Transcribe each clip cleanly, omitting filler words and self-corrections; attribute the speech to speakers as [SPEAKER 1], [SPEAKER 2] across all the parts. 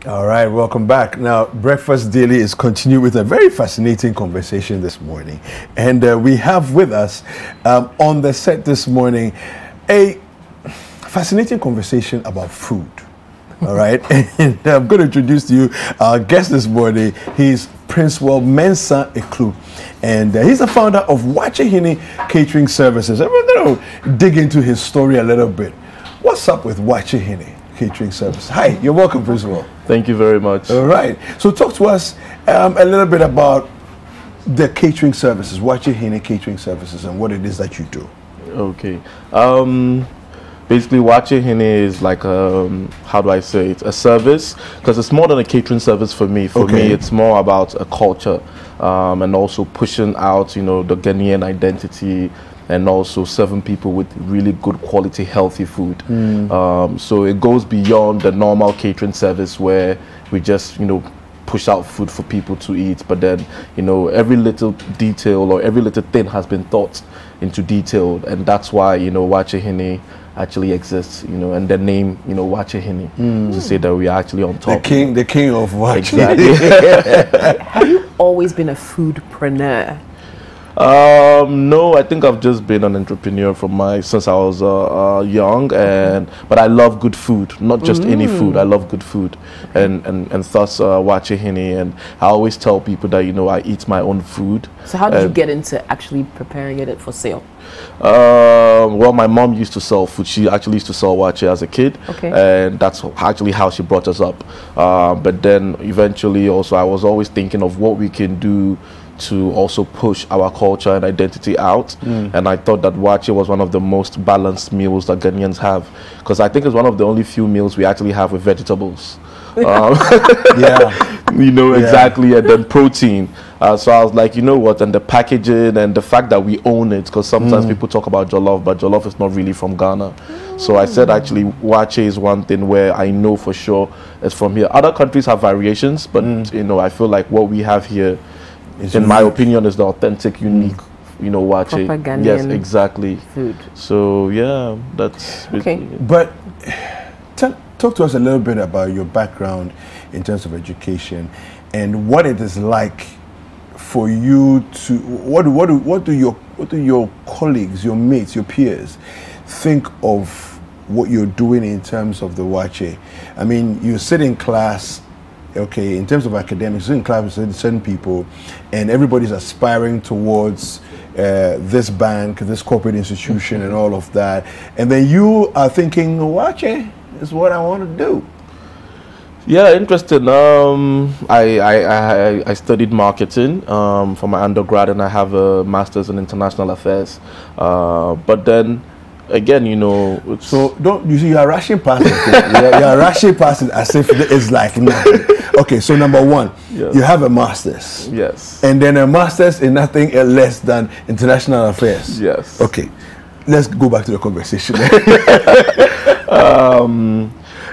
[SPEAKER 1] All right, welcome back. Now, Breakfast Daily is continuing with a very fascinating conversation this morning. And we have with us on the set this morning a fascinating conversation about food. All right, and I'm going to introduce to you our guest this morning. He's Princewel Mensah Eklu, and he's the founder of Wachehini Catering Services. And we're going to dig into his story a little bit. What's up with Wachehini Catering Services? Hi, you're welcome, Princewel.
[SPEAKER 2] Thank you very much.
[SPEAKER 1] All right, so talk to us a little bit about the catering services, Wachehini Catering Services, and what it is that you do.
[SPEAKER 2] Okay. Basically, Wachehini is like how do I say it? A service, because it's more than a catering service for me. For me, it's more about a culture, and also pushing out, you know, the Ghanaian identity, and also serving people with really good quality, healthy food. So it goes beyond the normal catering service where we just, you know, push out food for people to eat, but then, you know, every little detail or every little thing has been thought into detail, and that's why, you know, Wachehini actually exists, you know, and the name, you know, Wachehini, to say that we are actually on top.
[SPEAKER 1] The king of Wachehini.
[SPEAKER 2] Exactly.
[SPEAKER 3] Have you always been a foodpreneur?
[SPEAKER 2] No, I think I've just been an entrepreneur since I was young, but I love good food, not just any food. I love good food, and thus Wachehini, and I always tell people that, you know, I eat my own food.
[SPEAKER 3] So how did you get into actually preparing it for sale?
[SPEAKER 2] Well, my mom used to sell food. She actually used to sell wache as a kid, and that's actually how she brought us up. But then eventually also I was always thinking of what we can do to also push our culture and identity out, and I thought that wache was one of the most balanced meals that Ghanaians have, because I think it's one of the only few meals we actually have with vegetables. You know, exactly, and then protein. So I was like, you know what, and the packaging and the fact that we own it, because sometimes people talk about jollof, but jollof is not really from Ghana. So I said, actually, wache is one thing where I know for sure it's from here. Other countries have variations, but you know, I feel like what we have here, in my opinion, is the authentic, unique, you know, wache.
[SPEAKER 3] Proper Ghanaian,
[SPEAKER 2] yes, exactly.
[SPEAKER 3] Food.
[SPEAKER 2] So yeah, that's
[SPEAKER 3] okay.
[SPEAKER 1] But talk to us a little bit about your background in terms of education and what it is like for you to what do your colleagues, your mates, your peers think of what you're doing in terms of the wache? I mean, you sit in class. Okay, in terms of academics, in class with certain people, and everybody's aspiring towards this bank, this corporate institution, and all of that, and then you are thinking, wache is what I want to do.
[SPEAKER 2] Yeah, interesting. I studied marketing for my undergrad, and I have a master's in international affairs. But then, again, you know,
[SPEAKER 1] so don't you see you're rushing past it. You're rushing past it as if it's like nothing. Okay, so number one, you have a master's.
[SPEAKER 2] Yes.
[SPEAKER 1] And then a master's in nothing less than international affairs.
[SPEAKER 2] Yes.
[SPEAKER 1] Okay, let's go back to the conversation.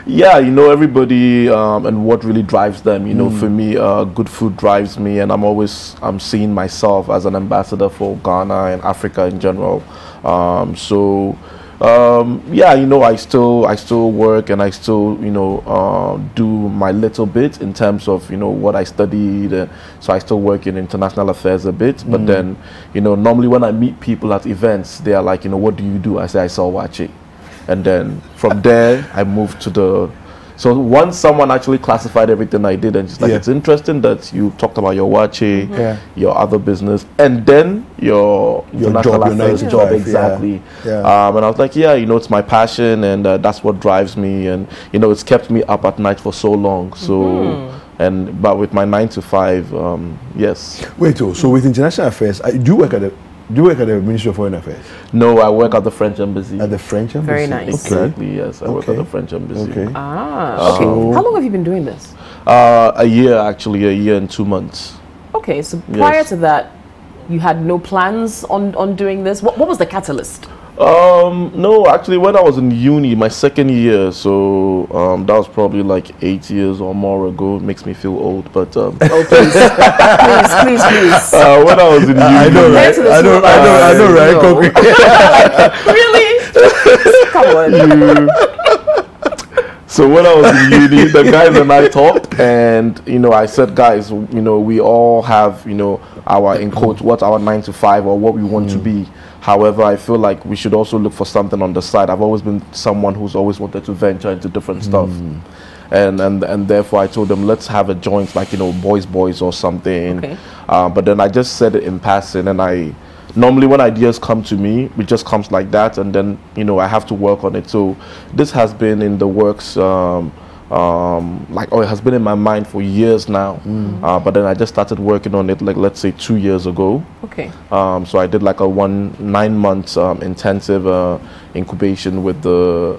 [SPEAKER 2] Yeah, you know, everybody and what really drives them. You know, for me, good food drives me, and I'm seeing myself as an ambassador for Ghana and Africa in general. Yeah, you know, I still work, and I still, you know, do my little bit in terms of, you know, what I studied. So I still work in international affairs a bit. But then, you know, normally when I meet people at events, they are like, you know, what do you do? I say, I sell wache. And then from there, I moved to the... So once someone actually classified everything I did, and just like, it's interesting that you talked about your wache, your other business, and then your international affairs job, exactly. And I was like, yeah, you know, it's my passion, and that's what drives me, and you know, it's kept me up at night for so long. So, but with my 9 to 5, yes.
[SPEAKER 1] Wait, so with international affairs, do you work at the Ministry of Foreign Affairs?
[SPEAKER 2] No, I work at the French Embassy.
[SPEAKER 1] At the French Embassy?
[SPEAKER 3] Very nice.
[SPEAKER 2] Exactly, yes. I work at the French Embassy.
[SPEAKER 1] Okay.
[SPEAKER 3] Okay. How long have you been doing this?
[SPEAKER 2] A year, actually, a year and 2 months.
[SPEAKER 3] Okay, so prior to that, you had no plans on doing this? What was the catalyst?
[SPEAKER 2] No, actually, when I was in uni, my second year, so that was probably like 8 years or more ago. It makes me feel old, but
[SPEAKER 3] oh, please, please.
[SPEAKER 2] When I was in uni,
[SPEAKER 1] I know, right? I know, right?
[SPEAKER 3] Really? Come on.
[SPEAKER 2] So when I was in uni, the guys and I talked, and you know, I said, guys, you know, we all have, you know, our, in quotes, what's our 9 to 5 or what we want to be. However, I feel like we should also look for something on the side. I've always been someone who's always wanted to venture into different stuff. And therefore I told them, let's have a joint, like, you know, boys or something. Okay. But then I just said it in passing, and normally when ideas come to me, it just comes like that, and then, you know, I have to work on it. So this has been in the works, it has been in my mind for years now. But then I just started working on it, like, let's say 2 years ago. Okay. So I did like a 9 months intensive incubation with the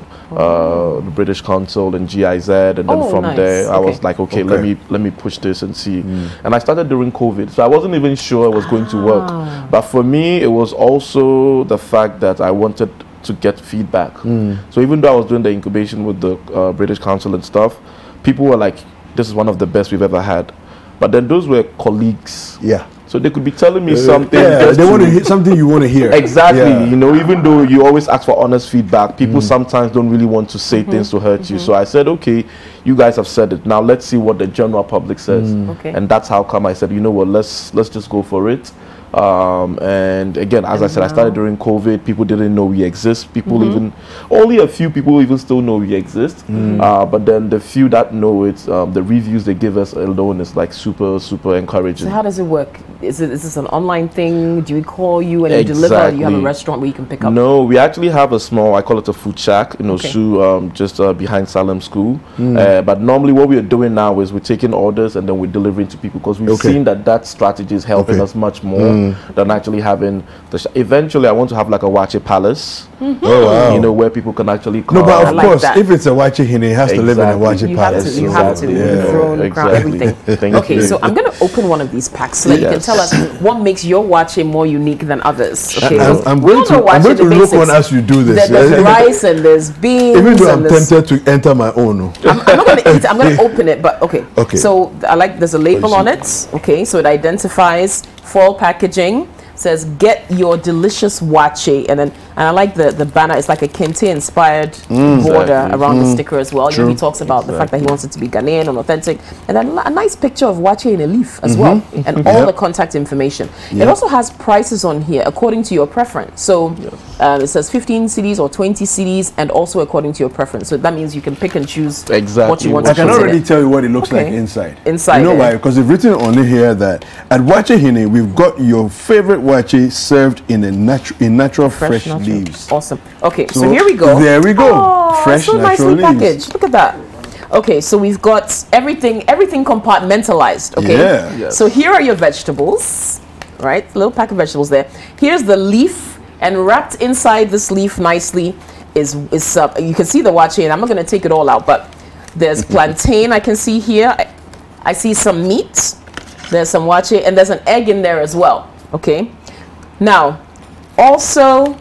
[SPEAKER 2] British Council and GIZ, and then from there I was like, okay, let me push this and see. And I started during COVID, so I wasn't even sure it was going to work. But for me, it was also the fact that I wanted to get feedback. So even though I was doing the incubation with the British Council and stuff, people were like, this is one of the best we've ever had. But then those were colleagues. Yeah. So they could be telling me something.
[SPEAKER 1] Yeah, they want to hear something you want to hear.
[SPEAKER 2] Exactly. Yeah. You know, even though you always ask for honest feedback, people sometimes don't really want to say things to hurt you. So I said, okay, you guys have said it. Now let's see what the general public says. And that's how come I said, you know what, let's just go for it. And again, as I said, I started during COVID. People didn't know we exist. People only a few people even still know we exist. But then the few that know it, the reviews they give us alone is like super encouraging.
[SPEAKER 3] So how does it work? Is this an online thing? Do we call you and you deliver? Or do you have a restaurant where you can pick up?
[SPEAKER 2] No, we actually have a small, I call it a food shack, just behind Salem School. But normally what we are doing now is we're taking orders and then we're delivering to people, because we've seen that strategy is helping us much more than actually having eventually I want to have like a Wache Palace. You know, where people can actually come.
[SPEAKER 1] No, but of course, if it's a Wache Hine, it has to live in a Wache Palace.
[SPEAKER 3] You have to. The throne, crown, everything. Okay, so I'm going to open one of these packs so that you can tell us what makes your Wache more unique than others. Okay,
[SPEAKER 1] I'm going to look on as you do this.
[SPEAKER 3] There's rice and there's beans.
[SPEAKER 1] Even though I'm tempted to enter my own.
[SPEAKER 3] I'm not going to eat it. I'm going to open it, but okay. So there's a label on it. Okay, so it identifies foil packaging. Says get your delicious wache, and I like the banner. It's like a kente inspired border around the sticker as well. He talks about the fact that he wants it to be Ghanaian and authentic, and then a nice picture of wache in a leaf as well, and all the contact information. It also has prices on here according to your preference. So it says 15 cedis or 20 cedis, and also according to your preference. So that means you can pick and choose what you want to
[SPEAKER 1] I can already tell you what it looks like inside. You know why? Because they've written on here that at Wache Hine we've got your favorite wache served in natural fresh leaves.
[SPEAKER 3] Awesome. Okay, so here we go.
[SPEAKER 1] There we go.
[SPEAKER 3] Oh,
[SPEAKER 1] fresh
[SPEAKER 3] so
[SPEAKER 1] natural
[SPEAKER 3] nicely packaged. Look at that. Okay, so we've got everything compartmentalized. Okay.
[SPEAKER 1] Yeah. Yes.
[SPEAKER 3] So here are your vegetables, right? A little pack of vegetables there. Here's the leaf, and wrapped inside this leaf nicely is you can see the wache, and I'm not going to take it all out, but there's plantain I can see here. I see some meat. There's some wache, and there's an egg in there as well. Okay. Now, also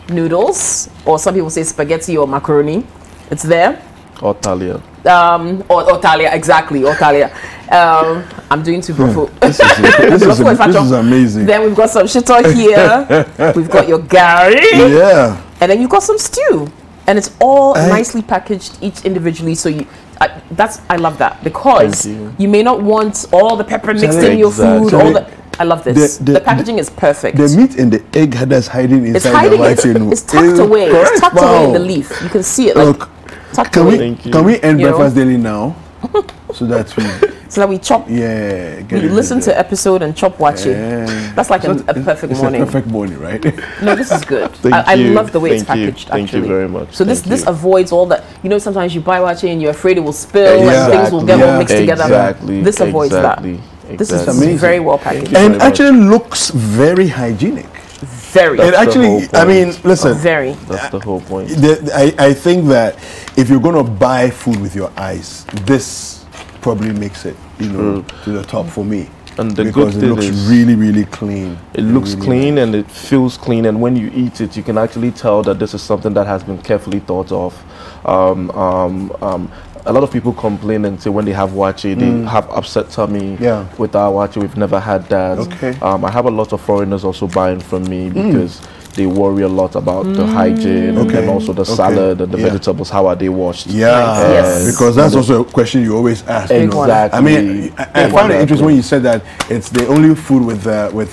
[SPEAKER 3] noodles, or some people say spaghetti or macaroni. It's there.
[SPEAKER 2] Or talia.
[SPEAKER 3] Or talia, exactly. Or talia. I'm doing too brofu.
[SPEAKER 1] This is amazing.
[SPEAKER 3] Then we've got some shito here. We've got your gari.
[SPEAKER 1] Yeah.
[SPEAKER 3] And then you've got some stew. And it's all nicely packaged, each individually. So I love that, because you may not want all the pepper mixed in your food. I love this. The packaging is perfect.
[SPEAKER 1] The meat and the egg that's hiding inside the wache.
[SPEAKER 3] It's tucked away. It's tucked away in the leaf. You can see it. Like, tucked away.
[SPEAKER 1] Can we end Breakfast Daily now? So that we
[SPEAKER 3] chop.
[SPEAKER 1] Yeah.
[SPEAKER 3] We listen to episode and chop wache. That's like a perfect morning.
[SPEAKER 1] It's a perfect morning, right?
[SPEAKER 3] No, this is good. I love the way it's packaged.
[SPEAKER 2] Thank you very much.
[SPEAKER 3] So this avoids all that. You know, sometimes you buy wache and you're afraid it will spill and things will get all mixed together. This avoids that. This is amazing. Very well packaged.
[SPEAKER 1] And actually looks very hygienic.
[SPEAKER 3] Very.
[SPEAKER 1] It actually, I mean, listen.
[SPEAKER 3] Very.
[SPEAKER 2] That's the whole point.
[SPEAKER 1] I think that if you're going to buy food with your eyes, this probably makes it, to the top for me.
[SPEAKER 2] And the
[SPEAKER 1] because
[SPEAKER 2] good
[SPEAKER 1] it looks really, really clean.
[SPEAKER 2] It looks clean and it feels clean, and when you eat it, you can actually tell that this is something that has been carefully thought of. A lot of people complain and say when they have wache, they have upset tummy. With our wache, we've never had that. I have a lot of foreigners also buying from me because they worry a lot about the hygiene and also the salad and the vegetables. How are they washed?
[SPEAKER 1] Yeah, because that's also a question you always ask.
[SPEAKER 2] Exactly.
[SPEAKER 1] I mean, I found it interesting when you said that it's the only food with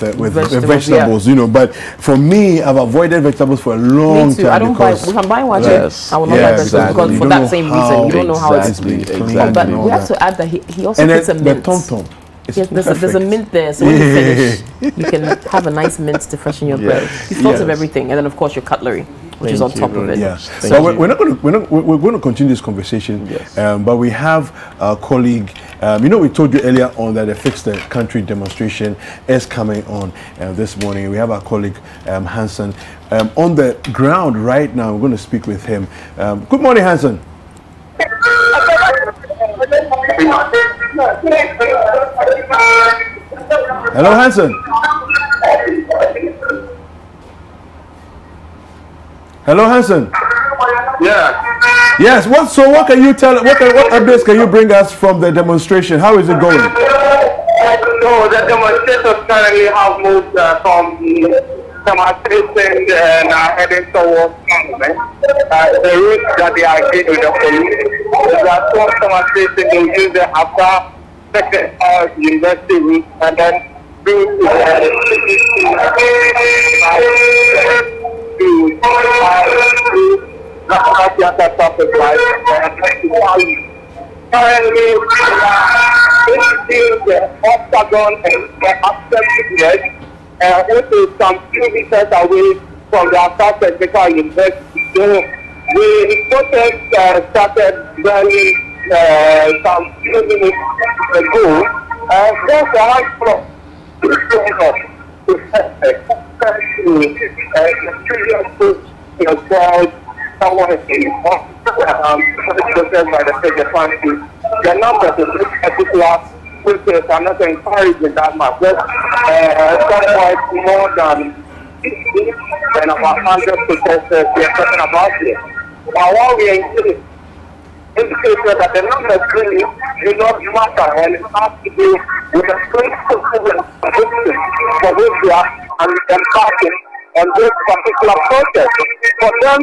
[SPEAKER 1] vegetables, you know. But for me, I've avoided vegetables for a long time.
[SPEAKER 3] I don't buy. We can buy wache. I will not buy vegetables because for that same reason, you don't know how it's
[SPEAKER 2] clean.
[SPEAKER 3] But we have to add that he also puts a mint. Yes, there's a mint there, so when you finish, you can have a nice mint to freshen your bread. You've thought of everything, and then of course your cutlery, which is on top of it.
[SPEAKER 1] Yeah. So we're going to continue this conversation, but we have a colleague. You know, we told you earlier on that the Fix the Country demonstration is coming on this morning. We have our colleague Hanson on the ground right now. We're going to speak with him. Good morning, Hanson. Hello, Hanson. Hello, Hanson.
[SPEAKER 4] Yeah.
[SPEAKER 1] Yes. What can you tell? What updates can you bring us from the demonstration? How is it going?
[SPEAKER 4] So the demonstrators currently have moved from the demonstration and are heading towards Parliament. The route that they are agreed with the police. There are some demonstrations they will use the after second university route and then through to currently, the Octagon and the Access which is some few meters away from the South Technical University. So the protest started very some few minutes ago. There's a high floor. Someone is by the federal country. The numbers of this particular protest are not encouraging that much. Somewhat more than 50 and about 100 protesters we are talking about here. Now, what we are indicates that the numbers really do not matter, and it has to do with the principle for which we are embarking on this particular protest. For them,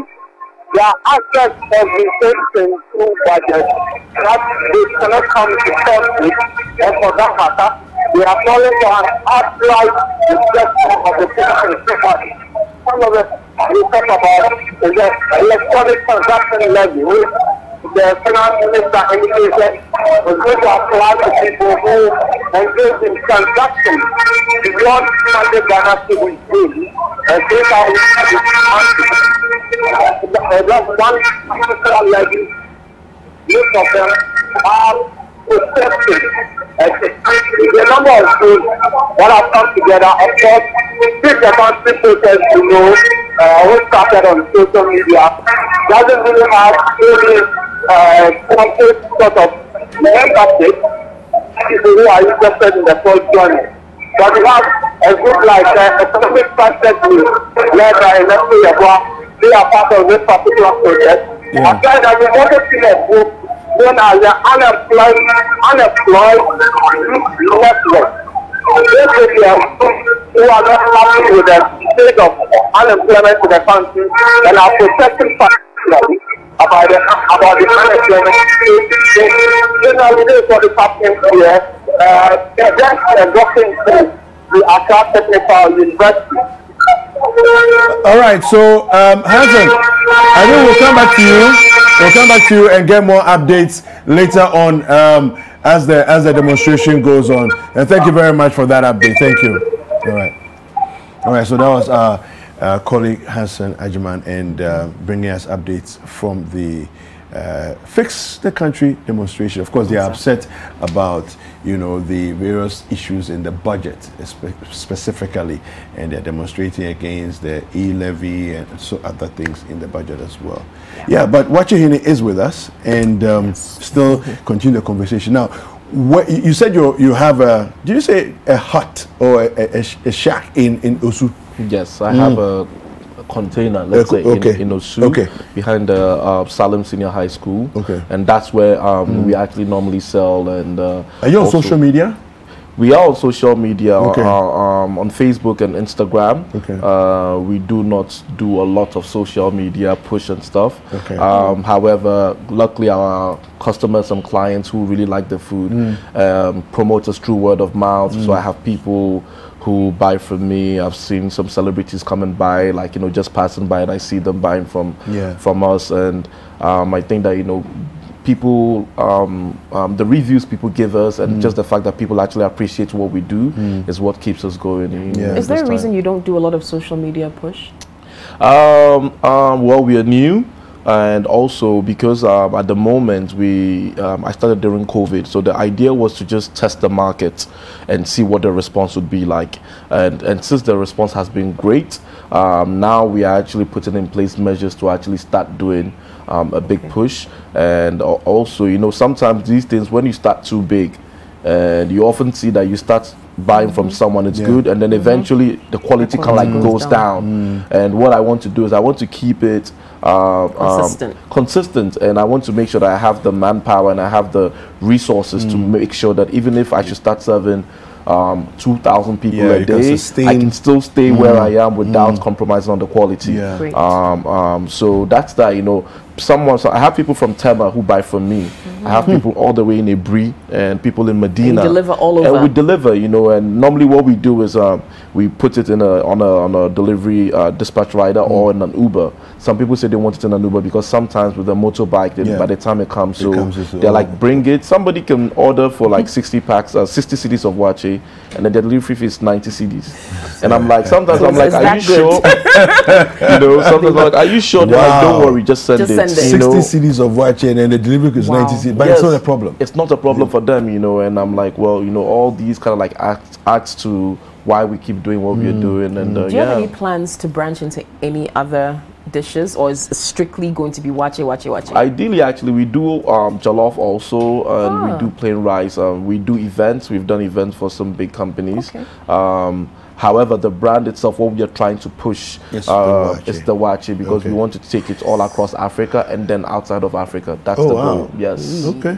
[SPEAKER 4] their access of retention through budget that they cannot come to terms with, and for that matter, they are calling for an outright rejection of the citizen's property. Some of it we talk about is the electronic transaction levy, which the finance minister indicated was going to apply to people who engage in transactions beyond standard Ghana civil duty and take out that's one particular levy. Most of them are protesting. The number of schools that have come together, of course, this country protest, who started on social media, doesn't really have any complete sort of membership. People who are interested in the first journey. But we have a group like economic perspective led by they are part of this particular project. I said that we want to see a group known as the unemployed network. Basically, who are not happy with the state of unemployment in the country and are protecting particularly about the unemployment. Generally, this is what is happening here. They're dropping the Accra Technical University.
[SPEAKER 1] All right, so Hanson, I think we'll come back to you. We'll come back to you and get more updates later on as the demonstration goes on. And thank you very much for that update. Thank you. All right. So that was our colleague Hanson Ajiman and bringing us updates from the Fix the Country demonstration. Of course, they are upset about the various issues in the budget specifically, and they're demonstrating against the e-levy and so other things in the budget as well. Yeah, but Wachehine is with us and still continue the conversation. Now, what you said you have a, did you say a hut or a shack in Osu?
[SPEAKER 2] Yes, I have a container, let's say, in Osu, behind the Salem Senior High School, and that's where we actually normally sell. And
[SPEAKER 1] are you on social media?
[SPEAKER 2] We are on social media,
[SPEAKER 1] Okay.
[SPEAKER 2] on Facebook and Instagram.
[SPEAKER 1] Okay.
[SPEAKER 2] We do not do a lot of social media push and stuff.
[SPEAKER 1] Okay.
[SPEAKER 2] However, luckily our customers and clients who really like the food promote us through word of mouth. So I have people who buy from me. I've seen some celebrities coming by, like, you know, just passing by, and I see them buying from us. And I think that, you know, people, the reviews people give us, and just the fact that people actually appreciate what we do is what keeps us going.
[SPEAKER 3] Is there a reason you don't do a lot of social media push?
[SPEAKER 2] Well, we are new. And also because at the moment I started during COVID, so the idea was to just test the market and see what the response would be like. And since the response has been great, now we are actually putting in place measures to actually start doing a big push. And also, you know, sometimes these things, when you start too big, and you often see that you start buying from someone, it's good, and then eventually the quality kind of like goes down. And what I want to do is I want to keep it consistent, and I want to make sure that I have the manpower and I have the resources to make sure that even if I should start serving 2,000 people a day, I can still stay where I am without compromising on the quality. So that's that, you know. So I have people from Tema who buy from me. I have people all the way in Ebri and people in Medina.
[SPEAKER 3] And you deliver all over.
[SPEAKER 2] And we deliver, you know. And normally what we do is we put it in on a delivery dispatch rider or in an Uber. Some people say they want it in an Uber because sometimes with a motorbike, by the time it comes, they're like, bring it. Somebody can order for like 60 packs, 60 CDs of Wache, and the delivery fee is 90 CDs. And I'm like, sometimes I'm like, are you sure? You know, sometimes I'm like, are you sure? They're like, don't worry, just send it.
[SPEAKER 1] 60 CDs of Wache and then the delivery is 90 CDs, but it's not a problem.
[SPEAKER 2] It's not a problem for them, you know. And I'm like, well, you know, all these kind of like adds to why we keep doing what we're doing. And
[SPEAKER 3] do you have any plans to branch into any other dishes, or is it strictly going to be Wache?
[SPEAKER 2] Ideally, actually, we do jollof also, and we do plain rice. We do events. We've done events for some big companies. However, the brand itself, what we are trying to push is the Wache, because we want to take it all across Africa and then outside of Africa. That's the goal. Yes.
[SPEAKER 1] Okay.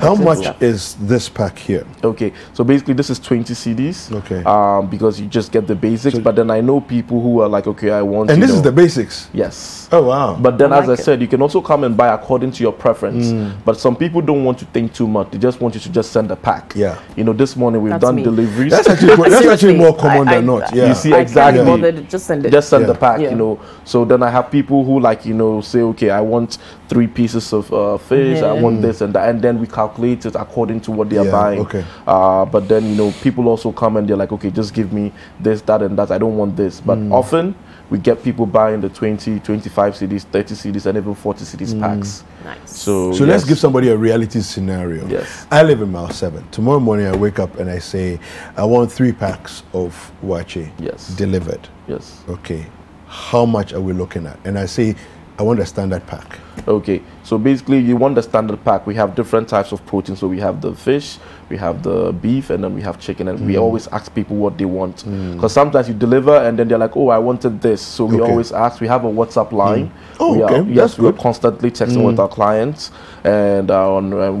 [SPEAKER 1] How much is this pack here?
[SPEAKER 2] Okay. So basically, this is 20 CDs.
[SPEAKER 1] Okay.
[SPEAKER 2] Because you just get the basics. But then I know people who are like, okay, I want.
[SPEAKER 1] And this is the basics.
[SPEAKER 2] Yes.
[SPEAKER 1] Oh wow.
[SPEAKER 2] But then, as I said, you can also come and buy according to your preference. But some people don't want to think too much. They just want you to just send a pack.
[SPEAKER 1] Yeah.
[SPEAKER 2] You know, this morning we've done deliveries.
[SPEAKER 1] That's actually more common than not. Yeah.
[SPEAKER 2] You see, exactly.
[SPEAKER 3] Just send it.
[SPEAKER 2] Just send the pack, you know. So then I have people who, like, you know, say, okay, I want 3 pieces of fish, I want this and that, and then we calculate it according to what they are buying.
[SPEAKER 1] Okay.
[SPEAKER 2] But then, you know, people also come and they're like, okay, just give me this, that, and that. I don't want this. But often we get people buying the 20, 25 CDs, 30 CDs, and even 40 CDs packs.
[SPEAKER 3] Nice.
[SPEAKER 1] So let's give somebody a reality scenario.
[SPEAKER 2] Yes.
[SPEAKER 1] I live in Mile 7. Tomorrow morning I wake up and I say, I want 3 packs of Wache delivered.
[SPEAKER 2] Yes.
[SPEAKER 1] Okay. How much are we looking at? And I say, I want a standard pack.
[SPEAKER 2] Okay, so basically you want the standard pack. We have different types of protein. So we have the fish, we have the beef, and then we have chicken. And we always ask people what they want. Because sometimes you deliver and then they're like, oh, I wanted this. So we always ask. We have a WhatsApp line.
[SPEAKER 1] Oh, okay.
[SPEAKER 2] Yes, we're constantly texting with our clients. And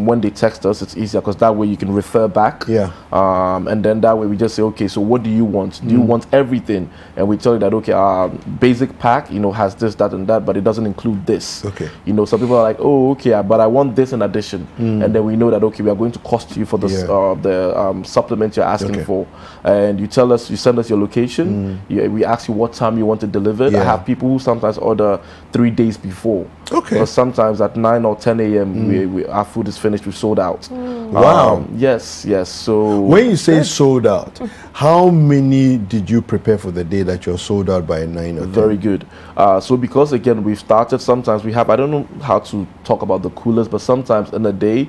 [SPEAKER 2] when they text us, it's easier because that way you can refer back.
[SPEAKER 1] Yeah.
[SPEAKER 2] And then that way we just say, okay, so what do you want? Do you want everything? And we tell you that, okay, our basic pack, you know, has this, that, and that, but it doesn't include this.
[SPEAKER 1] Okay.
[SPEAKER 2] You know, some people are like, oh, okay, but I want this in addition. And then we know that, okay, we are going to cost you for the supplement you're asking for. And you tell us, you send us your location. We ask you what time you want it delivered. I have people who sometimes order 3 days before. Okay. Because sometimes at 9 or 10 a.m. Our food is finished, we've sold out.
[SPEAKER 1] Wow.
[SPEAKER 2] Yes. So
[SPEAKER 1] when you say sold out, how many did you prepare for the day that you're sold out by 9 or 10?
[SPEAKER 2] Very good. So because again we've started, sometimes we have, I don't know how to talk about the coolers, but sometimes in a day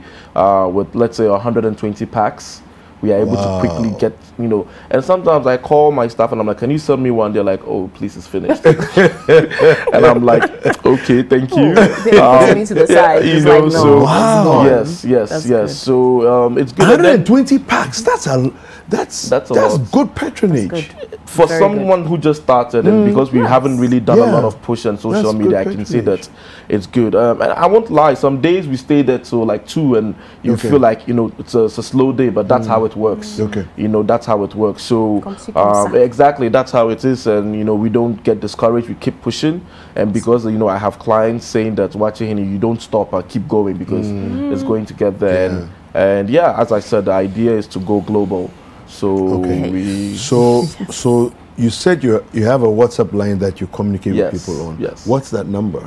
[SPEAKER 2] with, let's say, 120 packs, we are able to quickly get, you know. And sometimes I call my staff and I'm like, can you send me one? They're like, oh, please, it's finished. And I'm like, okay, thank you.
[SPEAKER 3] They're to the side.
[SPEAKER 2] You know,
[SPEAKER 3] like, no,
[SPEAKER 2] so yes. So it's good.
[SPEAKER 1] 120 packs. That's a lot. Good patronage.
[SPEAKER 3] That's good.
[SPEAKER 2] For someone who just started, and because we haven't really done a lot of push on social media, I can say that it's good. And I won't lie, some days we stay there till like 2 and you feel like, you know, it's a slow day, but that's how it works. You know, that's how it works. So exactly, that's how it is. And, you know, we don't get discouraged, we keep pushing. And because, you know, I have clients saying that, watching, you don't stop, keep going, because it's going to get there. And yeah, as I said, the idea is to go global. So
[SPEAKER 1] so you said you have a WhatsApp line that you communicate with people on.
[SPEAKER 2] Yes.
[SPEAKER 1] What's that number?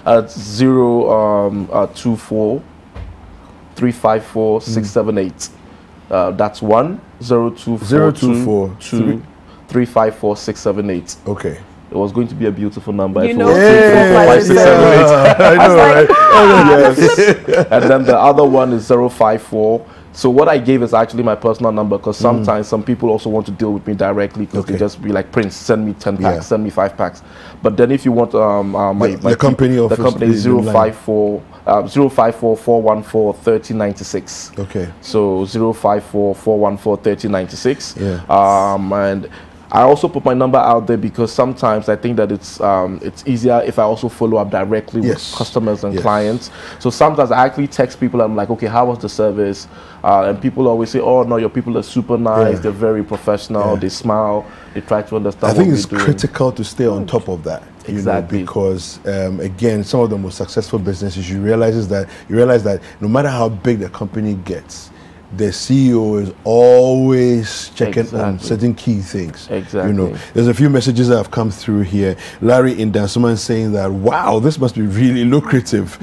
[SPEAKER 2] 024 354 678. That's 1024 354 678.
[SPEAKER 1] Okay.
[SPEAKER 2] It was going to be a beautiful number.
[SPEAKER 3] You know,
[SPEAKER 2] 5, 6, 7, 8.
[SPEAKER 1] I know, right?
[SPEAKER 2] Yes. And then the other one is 054. So what I gave is actually my personal number, because sometimes some people also want to deal with me directly, because they just be like, Prince, send me 10 packs, send me 5 packs. But then if you want
[SPEAKER 1] the company office,
[SPEAKER 2] the company is 054 414 3096.
[SPEAKER 1] Okay.
[SPEAKER 2] So 054 414 3096. And I also put my number out there because sometimes I think that it's easier if I also follow up directly with customers and clients. So sometimes I actually text people. I'm like, okay, how was the service? And people always say, oh no, your people are super nice. They're very professional. They smile. They try to understand.
[SPEAKER 1] I think it's critical to stay on top of that. You know, because again, some of the most successful businesses, you realize that no matter how big the company gets, the CEO is always checking on certain key things. You know, there's a few messages that have come through here. Larry in Dansuman saying that, wow, this must be really lucrative.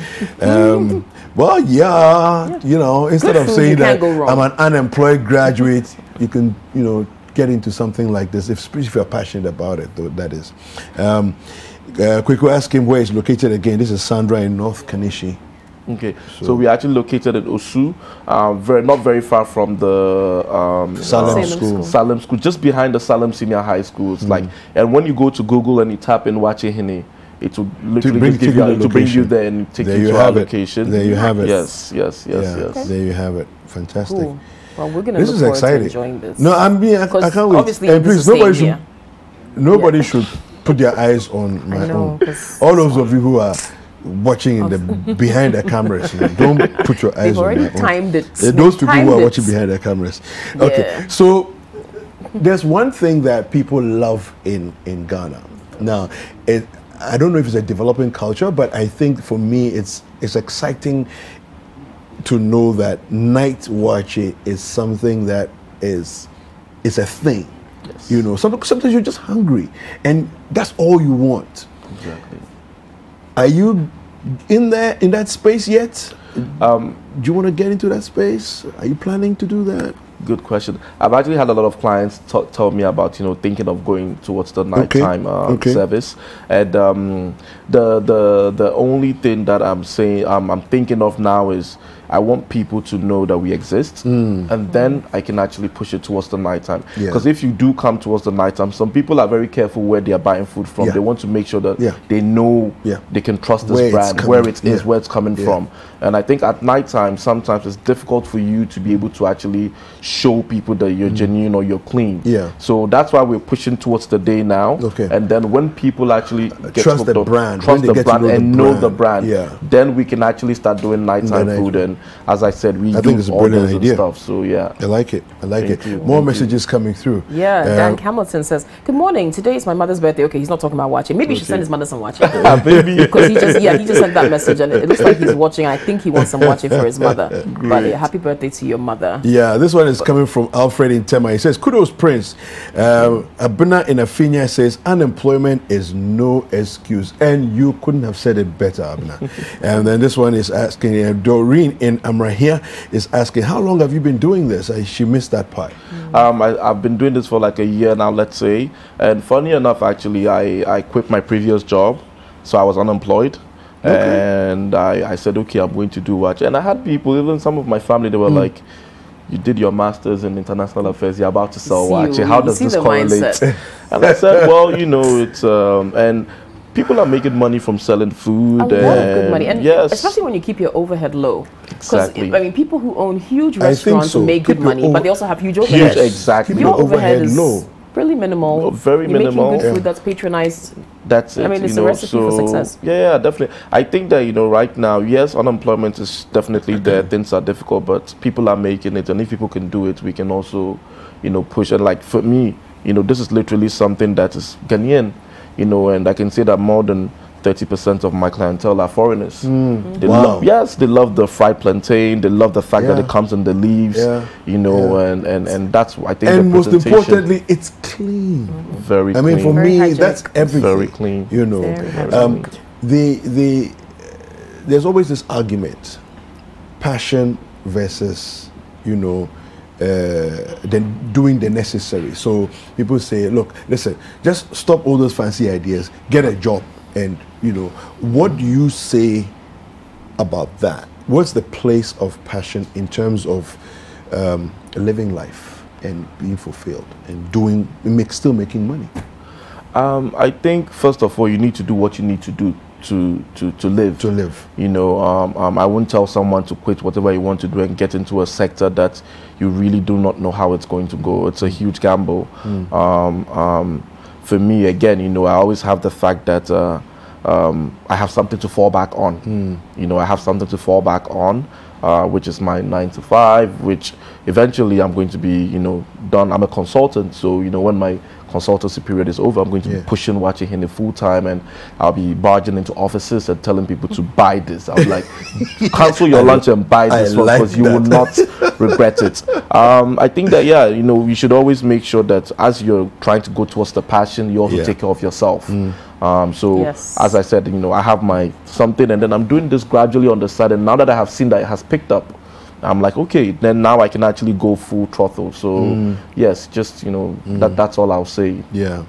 [SPEAKER 1] Well, you know, instead of saying that I'm an unemployed graduate, you can, you know, get into something like this, if you're passionate about it, though, that is. Quickly ask him where he's located again. This is Sandra in North Kanishi.
[SPEAKER 2] Okay, so we're actually located in Osu, not very far from the Salem School, just behind the Salem Senior High School. It's like, and when you go to Google and you tap in Wachihini, it will literally bring you there and take you to our location.
[SPEAKER 1] There you have it.
[SPEAKER 2] Yes.
[SPEAKER 1] There you have it. Fantastic.
[SPEAKER 3] Cool. Well, we're going to look forward to enjoying this.
[SPEAKER 1] No, I can't wait. And please, nobody should put their eyes on my own. All those of you who are watching in the behind the cameras, you know, don't put your eyes on my own.
[SPEAKER 3] Timed it.
[SPEAKER 1] Those people who are watching behind the cameras. Okay, so there's one thing that people love in Ghana. Now, I don't know if it's a developing culture, but I think for me it's exciting to know that night watching is something that is a thing. You know, sometimes you're just hungry and that's all you want.
[SPEAKER 2] Exactly.
[SPEAKER 1] Are you in that space yet? Do you want to get into that space? Are you planning to do that?
[SPEAKER 2] Good question. I've actually had a lot of clients tell me about, you know, thinking of going towards the nighttime service. And the only thing that I'm saying, I'm thinking of now is I want people to know that we exist, and then I can actually push it towards the nighttime. Because if you do come towards the nighttime, some people are very careful where they are buying food from. They want to make sure that they know they can trust this brand, where it is, where it's coming from. And I think at nighttime, sometimes it's difficult for you to be able to actually show people that you're genuine or you're clean. So that's why we're pushing towards the day now. And then when people actually get
[SPEAKER 1] trust the brand,
[SPEAKER 2] and know the brand, then we can actually start doing nighttime food. And as I said, I think it's a brilliant idea. Stuff, so I
[SPEAKER 1] like it. More messages coming through.
[SPEAKER 3] Dan Hamilton says, good morning. Today is my mother's birthday. Okay, he's not talking about watching. Maybe he should send his mother some watching. Because he just sent that message and it looks like he's watching. I think he wants some watching for his mother. But happy birthday to your mother.
[SPEAKER 1] This one is coming from Alfred in Tema. He says, kudos Prince. Abuna in Afinia says, unemployment is no excuse. And you couldn't have said it better, Abuna. And then this one is asking, Doreen in Amrahia is asking, how long have you been doing this? She missed that part.
[SPEAKER 2] I've been doing this for like a year now, let's say. And funny enough, actually, I quit my previous job. So I was unemployed. And I said, okay, I'm going to do watch. And I had people, even some of my family, they were like, you did your master's in international affairs, you're about to sell watch. How does this correlate? And I said, well, you know, it's, and people are making money from selling food.
[SPEAKER 3] A lot of good money. And especially when you keep your overhead low.
[SPEAKER 2] Exactly.
[SPEAKER 3] I mean, people who own huge restaurants make good money, but they also have huge overhead.
[SPEAKER 1] Keep your overhead low.
[SPEAKER 3] Really minimal.
[SPEAKER 2] Very
[SPEAKER 3] You're
[SPEAKER 2] minimal.
[SPEAKER 3] making good food that's patronized.
[SPEAKER 2] That's it.
[SPEAKER 3] I mean, it's a recipe for success.
[SPEAKER 2] Yeah, definitely. I think that, right now, yes, unemployment is definitely there. Things are difficult, but people are making it. And if people can do it, we can also, push. And like for me, this is literally something that is Ghanaian, and I can say that more than 30% of my clientele are foreigners. They they love the fried plantain. They love the fact that it comes in the leaves, and that's, I think,
[SPEAKER 1] and most importantly, it's clean.
[SPEAKER 2] Very clean.
[SPEAKER 1] I mean, for me, that's everything.
[SPEAKER 2] Very clean.
[SPEAKER 1] There's always this argument, passion versus, then doing the necessary. So people say, look, listen, just stop all those fancy ideas, get a job. And, what do you say about that? What's the place of passion in terms of living life and being fulfilled and still making money?
[SPEAKER 2] I think, first of all, you need to do what you need to do to live. To live. I wouldn't tell someone to quit whatever you want to do and get into a sector that you really do not know how it's going to go. It's a huge gamble. For me, again, I always have the fact that I have something to fall back on. I have something to fall back on, which is my 9 to 5, which eventually I'm going to be, done. I'm a consultant, so, when my consultancy period is over, I'm going to be pushing Watching Hine full time, and I'll be barging into offices and telling people to buy this. I'm like, cancel your lunch and buy this one, because you will not regret it. I think that, you should always make sure that as you're trying to go towards the passion, you also take care of yourself. As I said, I have my something, and then I'm doing this gradually on the side, and now that I have seen that it has picked up, I'm like, okay, then now I can actually go full throttle. So yes, just that's all I'll say. Yeah.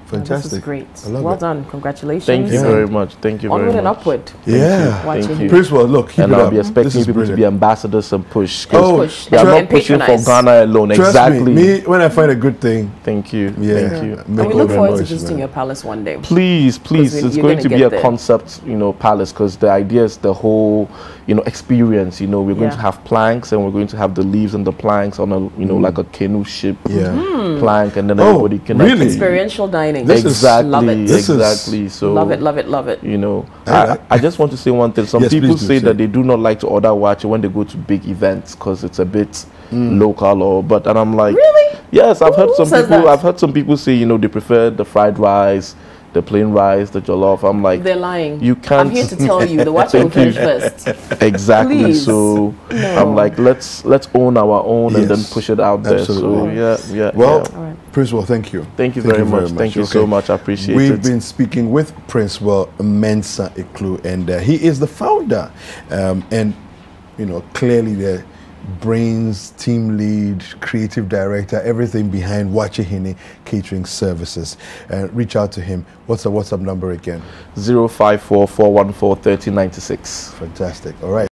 [SPEAKER 1] Fantastic.
[SPEAKER 3] This is great. Well done. Congratulations.
[SPEAKER 2] Thank you very much. Thank you very much.
[SPEAKER 3] Onward and upward.
[SPEAKER 2] Thank you.
[SPEAKER 1] Princewel, look,
[SPEAKER 2] and I'll be expecting people to be ambassadors and push.
[SPEAKER 3] Push.
[SPEAKER 2] They are not pushing for Ghana alone.
[SPEAKER 1] Trust
[SPEAKER 2] exactly.
[SPEAKER 1] Me, when I find a good thing.
[SPEAKER 2] Thank you.
[SPEAKER 1] Thank
[SPEAKER 2] you.
[SPEAKER 3] And we look forward to visiting your palace one day.
[SPEAKER 2] Please. It's going to be a concept, palace, because the idea is the whole, experience. We're going to have planks, and we're going to have the leaves and the planks on a, like a canoe ship plank, and then everybody can
[SPEAKER 3] experiential dining.
[SPEAKER 2] Exactly.
[SPEAKER 3] Love it.
[SPEAKER 2] Exactly. So
[SPEAKER 3] love it.
[SPEAKER 2] I just want to say one thing. Some people say that they do not like to order watch when they go to big events because it's a bit local, and I'm like, really? Yes, I've heard some people. I've heard some people say they prefer the fried rice, the plain rice, the jollof. I'm like,
[SPEAKER 3] they're lying.
[SPEAKER 2] You can't.
[SPEAKER 3] I'm here to tell you, the watch will finish first.
[SPEAKER 2] Exactly.
[SPEAKER 3] Please.
[SPEAKER 2] So I'm like, let's own our own and then push it out there. So yeah.
[SPEAKER 1] Well, Princewel, thank you.
[SPEAKER 2] Thank you very much. Thank you so much. I appreciate it.
[SPEAKER 1] We've been speaking with Princewel Mensah Eklu, and he is the founder, and clearly the brains, team lead, creative director, everything behind Watching Hine Catering Services. Reach out to him. What's the WhatsApp number again?
[SPEAKER 2] 054-414-3096.
[SPEAKER 1] Fantastic. All right.